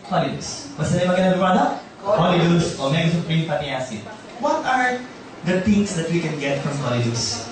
Colidus. What's the name again of the product? Colidus Omega Supreme Fatty Acid. What are the things that we can get from Colidus?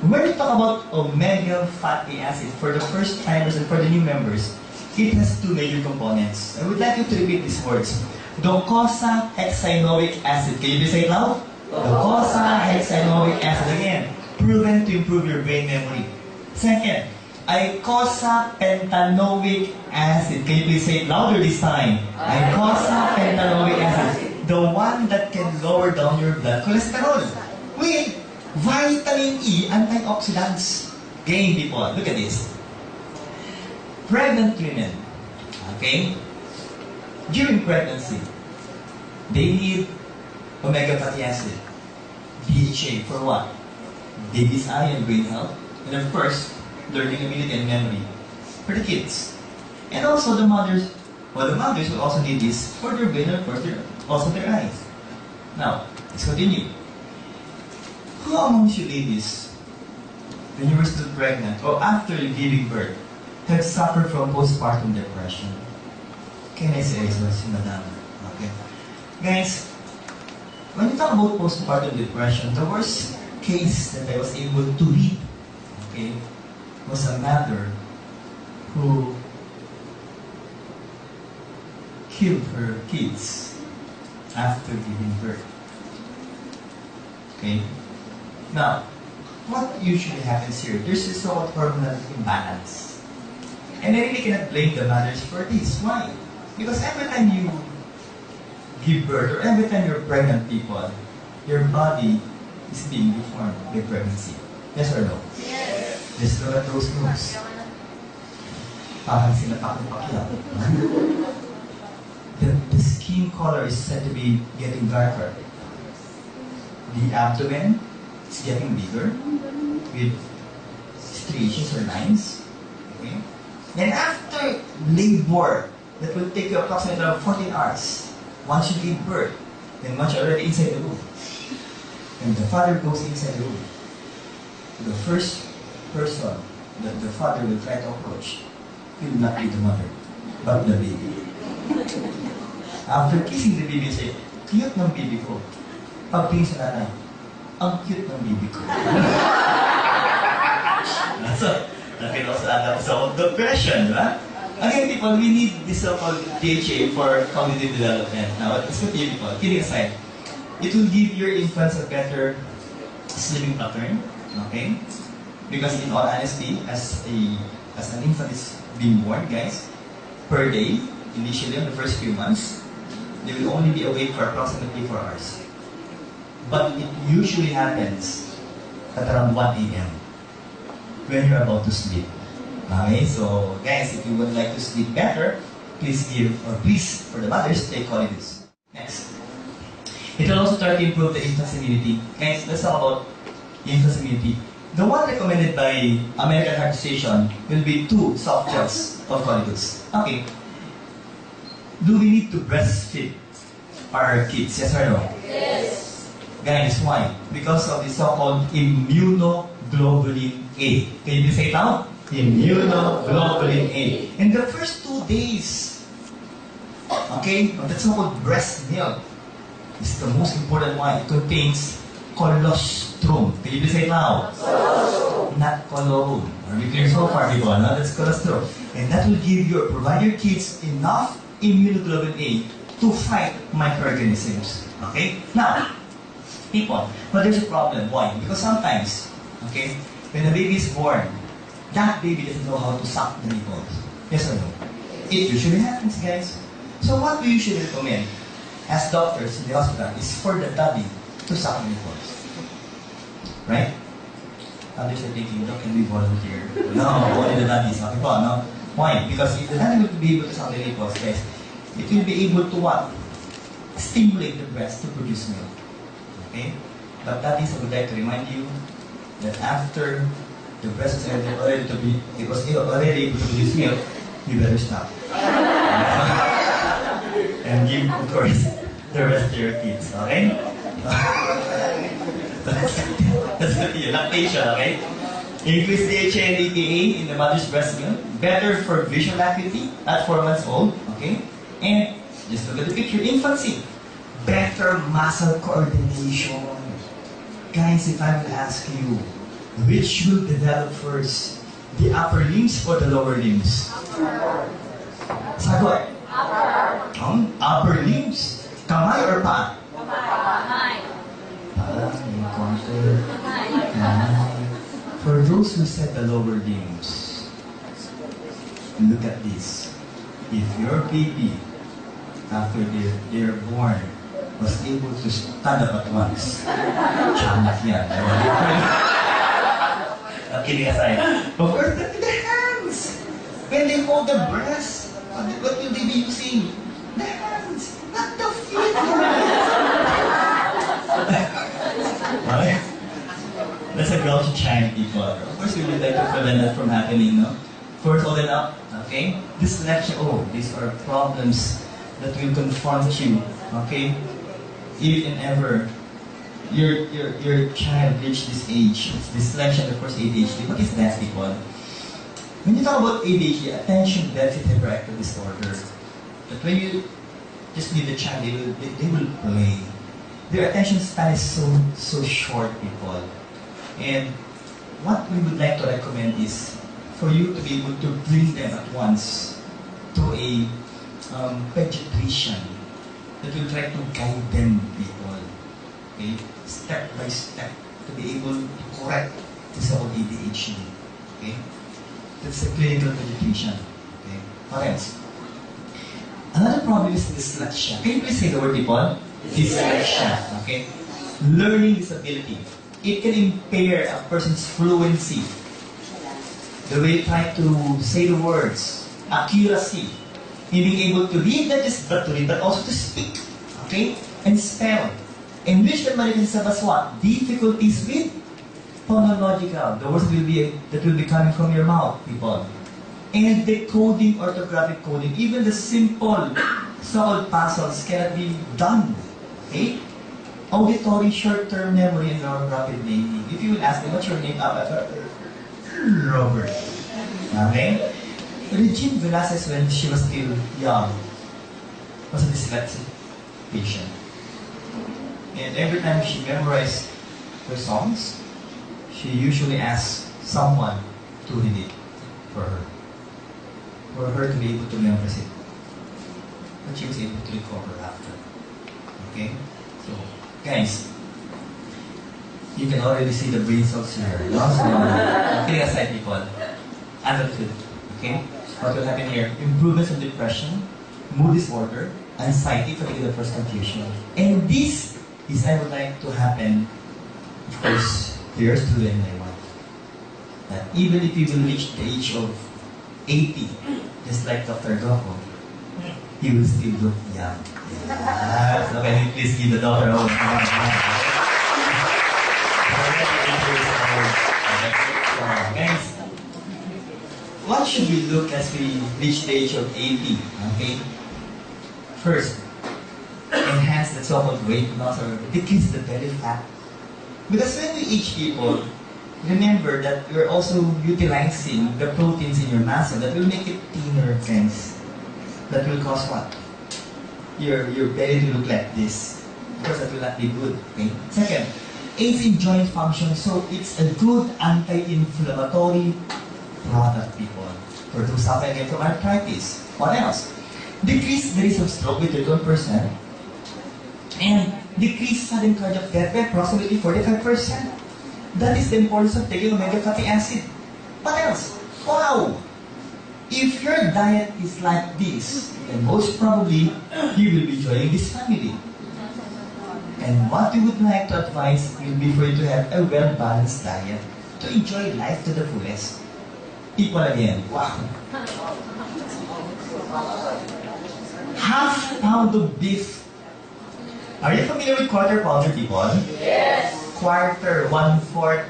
When we talk about omega fatty acid, for the first timers and for the new members, it has two major components. I would like you to repeat these words. Docosahexaenoic acid. Can you please say it loud? Docosahexaenoic acid. Again, proven to improve your brain memory. Second, eicosapentaenoic acid. Can you please say it louder this time? Eicosapentaenoic acid. The one that can lower down your blood cholesterol. With vitamin E antioxidants. Again, people, look at this. Pregnant women, okay? During pregnancy, they need omega fatty acid, DHA, for what? Baby's eye and brain health, and of course, learning ability and memory for the kids. And also the mothers, well, the mothers will also need this for their brain and for also their eyes. Now, let's continue. Who amongst you ladies, when you were still pregnant or after giving birth, have suffered from postpartum depression? Can I say so, si Madam? Okay. Guys, when you talk about postpartum depression, the worst case that I was able to read, okay, was a mother who killed her kids after giving birth. Okay? Now, what usually happens here? There's this so-called hormonal imbalance. And I really cannot blame the mothers for this. Why? Because every time you give birth or every time you're pregnant people, your body is being deformed by pregnancy. Yes or no? Yes. Just look at those moves. Parang sinapak ng pakilaw. The skin color is said to be getting darker. The abdomen is getting bigger with striations or lines. Okay? Then after labor, that will take you approximately around 14 hours. Once you give birth, then once you're already inside the room, and the father goes inside the room, the first person that the father will try to approach will not be the mother, but the baby. After kissing the baby, say, cute ng baby ko. Pagtingin sa nanay, ang cute ng baby ko. So, that can also add up some depression, right? Again, people, we need this so-called DHA for cognitive development. Now, let's continue, people. Kidding aside, it will give your infants a better sleeping pattern, okay? Because in all honesty, as an infant is being born, guys, per day, initially in the first few months, they will only be awake for approximately 4 hours. But it usually happens at around 1 a.m. when you're about to sleep. Okay, so guys, if you would like to sleep better, please for the mothers, take Colidus. Next. It will also try to improve the infant's immunity. Guys, let's talk about infant's immunity. The one recommended by American Heart Association will be 2 soft gels of Colidus. Okay. Do we need to breastfeed our kids? Yes or no? Yes. Guys, why? Because of the so-called immunoglobulin A. Can you say it now? Immunoglobulin A. In the first 2 days, okay, of the so-called breast milk is the most important one. It contains colostrum. Can you say it now? Colostrum. Not colostrum. Are we clear so far, people? No, that's colostrum. And that will give you, provide your kids enough immunoglobulin A to fight microorganisms. Okay? Now, people, but there's a problem. Why? Because sometimes, okay, when a baby is born, that baby doesn't know how to suck the nipples. Yes or no? It usually happens, guys. So what we usually recommend as doctors in the hospital is for the daddy to suck the nipples. Right? Others are thinking, no, can we volunteer? No, only the daddies. Okay po, no? Why? Because if the daddy will be able to suck the nipples, guys, it will be able to what? Stimulate the breast to produce milk. Okay? But daddies, I would like to remind you that after the breast is already able to produce milk, you better stop. And give, of course, the rest to your kids, okay? That's good to you. Lactation, okay? Increase DHA and EPA in the mother's breast milk. Better for visual acuity at 4 months old, okay? And just look at the picture, infancy. Better muscle coordination. Guys, if I will ask you, which will develop first? The upper limbs or the lower limbs? Sagot. Upper limbs. Kamay or pa? Kamay. Yung contour. Kamay. For those who said the lower limbs, look at this. If your baby, after they're born, was able to stand up at once, tiyanak yan. Kidding aside. Of course, look at the hands. When they hold the breast, what will they be using? The hands, not the feet. Okay? That's a grouchy child, people. Of course, we would like to prevent that from happening, no? First, hold it up, okay? Dyslexia, these are problems that will confront you, okay? If and ever your child reached this age, it's dyslexia, of course, ADHD. What is that, people? When you talk about ADHD, attention deficit hyperactive disorder, that when you just leave the child, they will play. Their attention span is so short, people. And what we would like to recommend is for you to be able to bring them at once to a pediatrician that will try to guide them, people. Okay? Step by step to be able to correct this whole ADHD. Okay? That's a clinical pediatrician. Okay? What else? Another problem is dyslexia. Can you please say the word, people? Dyslexia. Okay? Learning disability. It can impair a person's fluency. The way you try to say the words, accuracy, in being able to read, not just but to read, but also to speak. Okay? And spell. In which can manifest as what? Difficulties with phonological. The words that will be coming from your mouth, people. And decoding, orthographic coding, even the simple so-called puzzles cannot be done. Okay? Auditory short-term memory and rapid naming. If you will ask them, what's your name? Robert. Okay? Regine Velasquez, when she was still young, was a dyslexic patient. And every time she memorized her songs, she usually asked someone to read it for her to be able to memorize it. But she was able to recover after. Okay? So, guys, you can already see the brain cells here. Kidding aside, people. Adulthood. Okay? What will happen here? Improvements in depression, mood disorder, anxiety, fatigue, and first confusion. And this is I would like to happen, of course, to your student and my wife. That even if you will reach the age of 80, just like Dr. Goko, he will still look young. Yeah. So can you please give the doctor a Guys, what should we look as we reach the age of 80? Okay? First, enhance the so-called weight loss or decrease the belly fat. Because when we age people, remember that you're also utilizing the proteins in your muscle that will make it thinner, friends. That will cause what? Your belly to look like this. Of course, that will not be good. Okay? Second, aids in joint function, so it's a good anti-inflammatory product, people. For those suffering from arthritis. What else? Decrease the risk of stroke with 31%. And decrease sudden cardiac death by approximately 45%. That is the importance of taking omega fatty acid. What else? Wow! If your diet is like this, then most probably you will be joining this family. And what we would like to advise will be for you to have a well-balanced diet to enjoy life to the fullest. Equal again. Wow! Half pound of beef. Are you familiar with quarter pounder, people? Yes. Quarter, 1/4.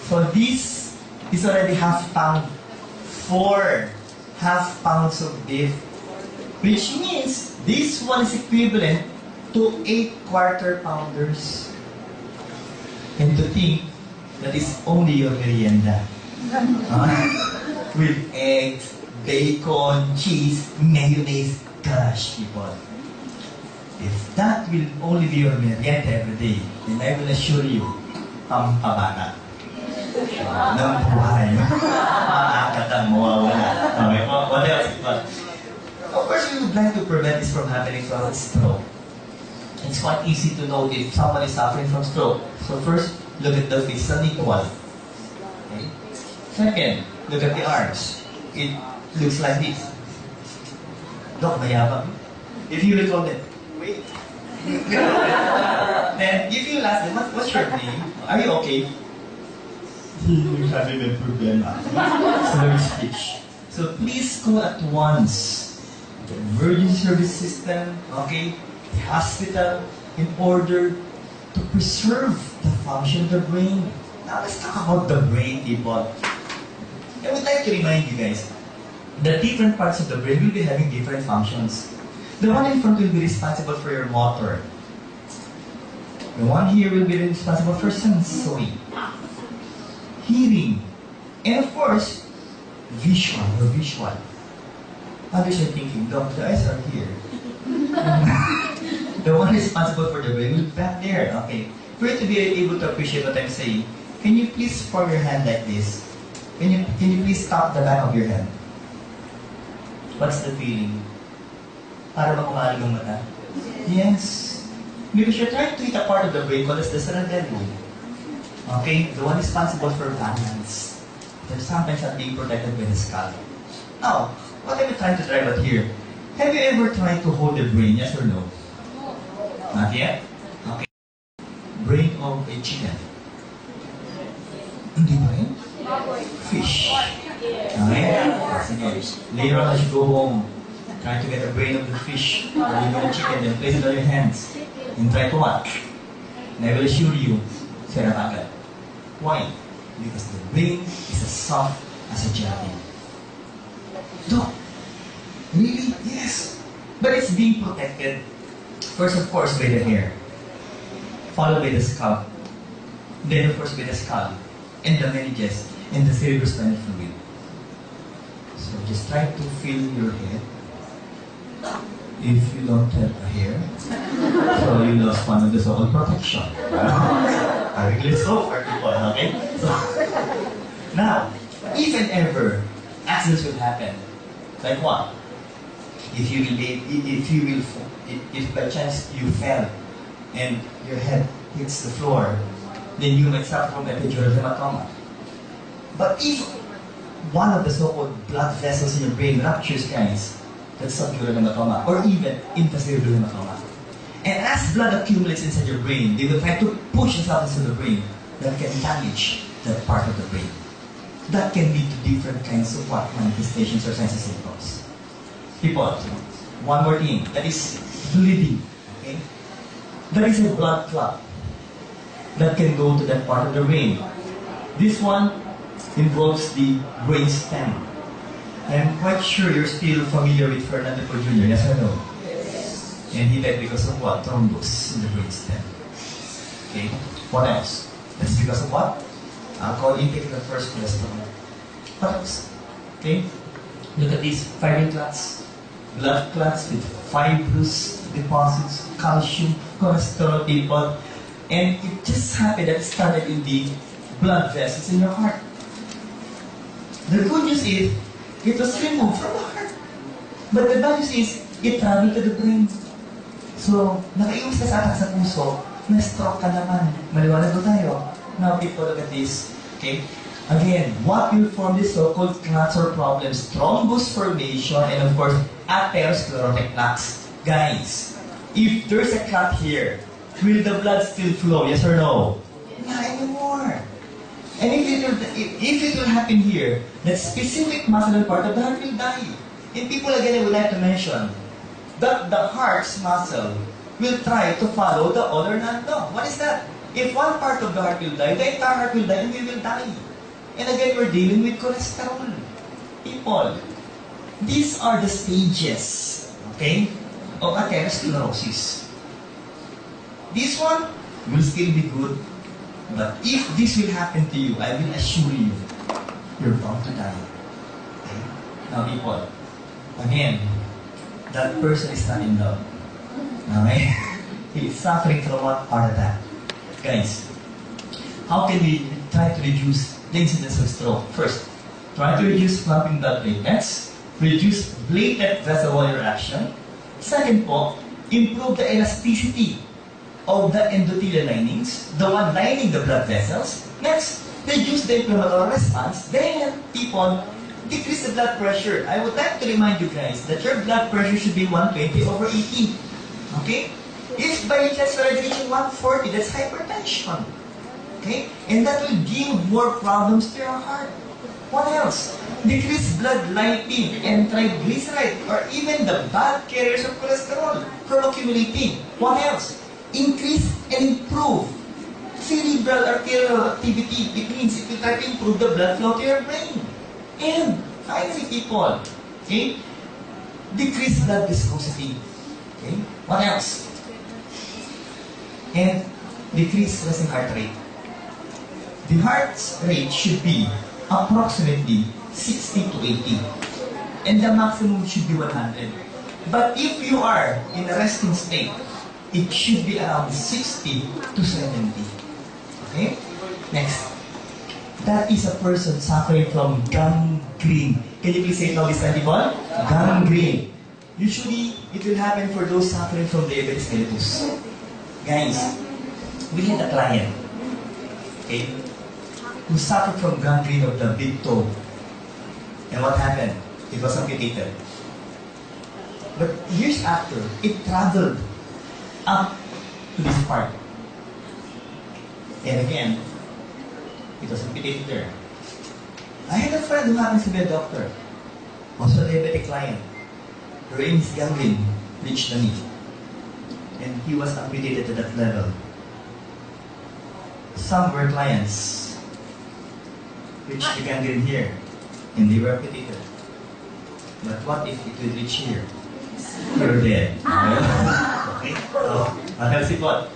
So this is already half pound. 4 half pounds of beef. Which means this one is equivalent to 8 quarter pounders. And to think that is only your merienda. With eggs, bacon, cheese, mayonnaise, gosh, people. If that will only be your merienda every day, then I will assure you, pampabata. Ng buhay. Maakat ang mawawala. Okay, what else? Of course, we would like to prevent this from happening from stroke. It's quite easy to know if someone is suffering from stroke. So first, look at the face, unequal. Okay? Second, look at the arms. It looks like this. Dok, mayabang. If you recall it, wait. Then, if you ask them, what's your name? Are you okay? You're having a problem. Slurred speech. So please go at once to the emergency service system, okay, the hospital, in order to preserve the function of the brain. Now let's talk about the brain, people. I would like to remind you guys that different parts of the brain will be having different functions. The one in front will be responsible for your motor. The one here will be responsible for sensory, hearing, and of course, visual. Others are thinking, Doc, the eyes are here. The one responsible for the brain will be back there. Okay. For you to be able to appreciate what I'm saying, can you please form your hand like this? Can you please tap the back of your head? What's the feeling? Para bang umalag ang mata? Yes. Because you're trying to hit a part of the brain called as the cerebellum. Okay? The one responsible for balance. They're sometimes not being protected by the skull. Now, what are we trying to drive at here? Have you ever tried to hold the brain, yes or no? Not yet? Okay. Brain of a chicken. Hindi ba yun? Fish. Okay? Sige. Later on, as you go home, try to get the brain of the fish or even the chicken, then place it on your hands. And try to what? And I will assure you, sarap agad. Why? Because the brain is as soft as a jelly. Doc, really? Yes. But it's being protected. First, of course, by the hair. Followed by the scalp. Then, of course, by the skull. And the meninges. And the cerebrospinal fluid. So, just try to feel your head. If you don't have a hair, so you lost one of the so-called protection. I really so for people, okay? So, now, if and ever accidents will happen, like what? If by chance you fell and your head hits the floor, then you might suffer from epidural hematoma. But if one of the so-called blood vessels in your brain ruptures, guys, that's subdural hematoma, or even intracerebral hematoma. And as blood accumulates inside your brain, they will try to push themselves into the brain that can damage that part of the brain. That can lead to different kinds of manifestations or signs and symptoms. People, one more thing, that is bleeding. Okay? That is a blood clot that can go to that part of the brain. This one involves the brain stem. I'm quite sure you're still familiar with Fernando Poe Jr., yes or no? Yes. And he died because of what? Thrombus in the brainstem. Okay? What else? That's because of what? Alcohol intake in the first cholesterol. What else? Okay? Look at these fibrin clots. Blood clots with fibrous deposits, calcium, cholesterol, people. And it just happened that it started in the blood vessels in your heart. The good news is, it was removed from the heart. But the bad news is, it traveled to the brain. So, nakaiwas ka sa atak sa puso, na-stroke ka naman. Maliwanag ko tayo. Now, people, look at this. Okay? Again, what will form these so-called clots or problems? Thrombus formation and, of course, atherosclerotic plaques. Guys, if there's a clot here, will the blood still flow? Yes or no? Not anymore. And if it will happen here, that specific muscle part of the heart will die. And people, again, I would like to mention that the heart's muscle will try to follow the other hand. No, what is that? If one part of the heart will die, the entire heart will die and we will die. And again, we're dealing with cholesterol. People, these are the stages, okay, of atherosclerosis. This one will still be good. But if this will happen to you, I will assure you, you're bound to die. Okay? Now people, again, that person is not in love. Okay? He is suffering from what? Heart attack. Guys, how can we try to reduce the incidence of stroke? First, try to reduce clumping blood platelets, reduce blatant vessel wall reaction. Second po, improve the elasticity of the endothelial linings, the one lining the blood vessels. Next, reduce the inflammatory response. Then, people, decrease the blood pressure. I would like to remind you guys that your blood pressure should be 120/80. Okay? If by chance you're reaching 140, that's hypertension. Okay? And that will give more problems to your heart. What else? Decrease blood lipid and triglyceride, or even the bad carriers of cholesterol from accumulating. What else? Increase and improve cerebral arterial activity. It means it will try to improve the blood flow to your brain. And finally, people, okay, decrease blood viscosity. Okay, what else? And decrease resting heart rate. The heart rate should be approximately 60 to 80, and the maximum should be 100. But if you are in a resting state, it should be around 60 to 70. Okay? Next. That is a person suffering from gangrene. Can you please say it now this time, people? Gangrene. Usually, it will happen for those suffering from diabetes mellitus. Guys, we had a client, okay, who suffered from gangrene of the big toe. And what happened? It was amputated. But years after, it traveled up to this part. And again, it was amputated there. I had a friend who happens to be a doctor, also a diabetic client. His gangrene reached the knee, and he was amputated to that level. Some were clients reached the gangrene here, and they were amputated. But what if it will reach here? You're dead. Okay? So, healthy pot.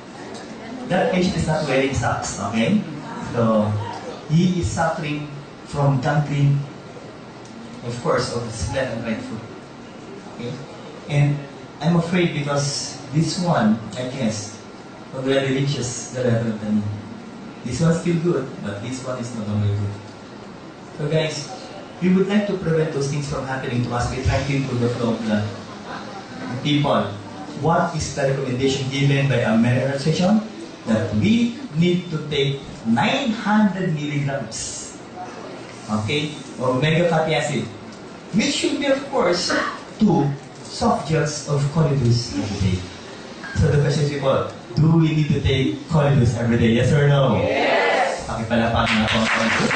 That patient is not wearing socks, okay? So, he is suffering from gangrene, of course, of his left and right foot. Okay? And I'm afraid because this one, I guess, already reaches the level of the knee. This one's still good, but this one is no longer good. So guys, we would like to prevent those things from happening to us by trying to improve the flow of blood. People, what is the recommendation given by American Association? That we need to take 900 milligrams, okay, of omega fatty acid, which should be, of course, 2 soft gels of Colidus every day. So the question is, people, do we need to take Colidus every day? Yes or no? Yes! Pakipalapan na po ang Colidus.